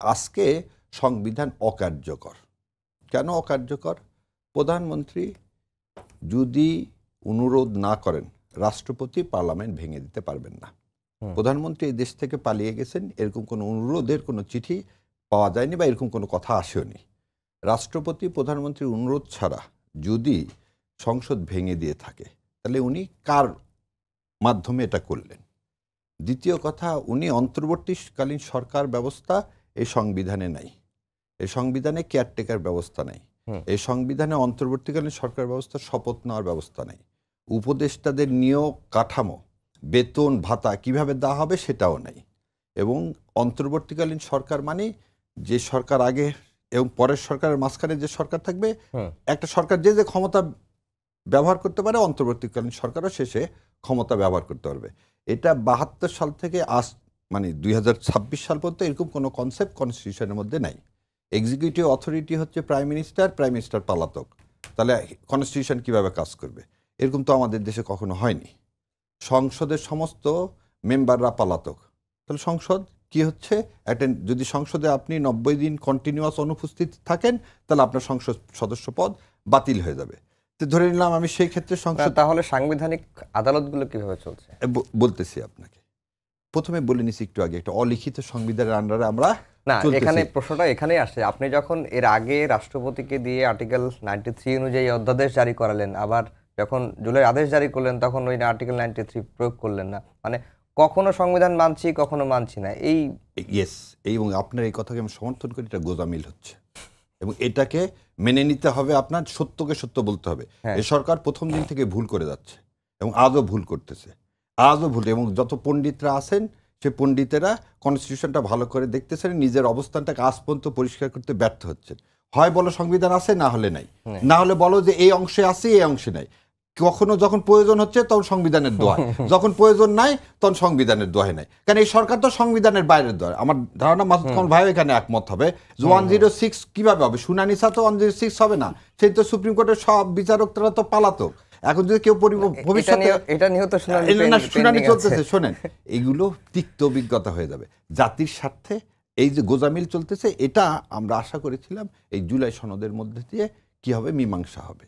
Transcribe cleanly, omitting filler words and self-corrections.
আজকে সংবিধান অকার্যকর। কেন অকার্যকর? প্রধানমন্ত্রী যদি অনুরোধ না করেন, রাষ্ট্রপতি পার্লামেন্ট ভেঙে দিতে পারবেন না। প্রধানমন্ত্রী এই দেশ থেকে পালিয়ে গেছেন, এরকম কোনো অনুরোধের কোনো চিঠি পাওয়া যায়নি বা এরকম কোনো কথা আসেওনি। রাষ্ট্রপতি প্রধানমন্ত্রীর অনুরোধ ছাড়া যদি সংসদ ভেঙে দিয়ে থাকে, তাহলে উনি কার মাধ্যমে এটা করলেন? দ্বিতীয় কথা, উনি অন্তর্বর্তীকালীন সরকার ব্যবস্থা এই সংবিধানে নাই। এই সংবিধানে কেয়ারটেকার ব্যবস্থা নাই। এই সংবিধানে অন্তর্বর্তীকালীন সরকার ব্যবস্থা শপথ নেওয়ার ব্যবস্থা নাই। উপদেষ্টাদের নিয়োগ কাঠামো, বেতন ভাতা কিভাবে দেওয়া হবে সেটাও নাই। এবং অন্তর্বর্তীকালীন সরকার মানে যে সরকার আগে এবং পরের সরকারের মাঝখানে যে সরকার থাকবে, একটা সরকার যে যে ক্ষমতা ব্যবহার করতে পারে, অন্তর্বর্তীকালীন সরকারও শেষে ক্ষমতা ব্যবহার করতে পারবে। এটা ৭২ সাল থেকে আজ মানে 2026 সাল পর্যন্ত এরকম কোনো কনসেপ্ট কনস্টিটিউশনের মধ্যে নাই। এক্সিকিউটিভ অথরিটি হচ্ছে প্রাইম মিনিস্টার পালাতক। তাহলে কনস্টিটিউশন কিভাবে কাজ করবে? এরকম তো আমাদের দেশে কখনো হয়নি। সংসদের সমস্ত মেম্বাররা পালাতক। তাহলে সংসদ কি হচ্ছে? একটা যদি সংসদে আপনি 90 দিন কন্টিনিউয়াস অনুপস্থিত থাকেন, তাহলে আপনার সংসদ সদস্য পদ বাতিল হয়ে যাবে। তো ধরে নিলাম আমি সেই ক্ষেত্রে সংসদ, তাহলে সাংবিধানিক আদালতগুলো কিভাবে চলছে? বলতেছি আপনাকে। প্রথমে বলে নিছি একটু আগে, একটা অলিখিত সংবিধানের আন্ডারে আমরা না, এখানে প্রশ্নটা এখানেই আসে। আপনি যখন এর আগে রাষ্ট্রপতিকে দিয়ে আর্টিকেল 93 অনুযায়ী অধ্যাদেশ জারি করালেন, আবার যখন জুলাই আদেশ জারি করলেন, তখন ওই আর্টিকেল 93 প্রয়োগ করলেন না। মানে কখনো সংবিধান মানছি, কখনো মানছি না। এবং আপনার এই কথাকে আমি সমর্থন করি, এটা গোজামিল হচ্ছে এবং এটাকে মেনে নিতে হবে। আপনার সত্যকে সত্য বলতে হবে। এই সরকার প্রথম দিন থেকে ভুল করে যাচ্ছে এবং আজও ভুল করতেছে, আজও ভুল। এবং যত পণ্ডিতরা আছেন, সে পণ্ডিতেরা কনস্টিটিউশনটা ভালো করে দেখতেছেন, নিজের অবস্থানটাকে আজ পর্যন্ত পরিষ্কার করতে ব্যর্থ হচ্ছেন। হয় বলো সংবিধান আছে, না হলে নাই। না হলে বলো যে এই অংশে আছে, এই অংশে নাই। কখনো যখন প্রয়োজন হচ্ছে তখন সংবিধানের দোহাই, যখন প্রয়োজন নাই তখন সংবিধানের দোহাই নাই। কারণ এই সরকার তো সংবিধানের বাইরের দোহাই। আমার ধারণা মাসুদ কামাল ভাই এখানে একমত হবে যে 106 কিভাবে হবে? শুনানি ছা তো 106 হবে না। সেই তো সুপ্রিম কোর্টের সব বিচারকরা তো পালাতক। এখন যদি কেউ ভবিষ্যতে এটা নিয়ে তো শুনানি চলতেছে, শোনেন, এগুলো তিক্ত অভিজ্ঞতা হয়ে যাবে জাতির স্বার্থে। এই যে গোজামিল চলতেছে, এটা আমরা আশা করেছিলাম এই জুলাই সনদের মধ্যে দিয়ে কি হবে, মীমাংসা হবে।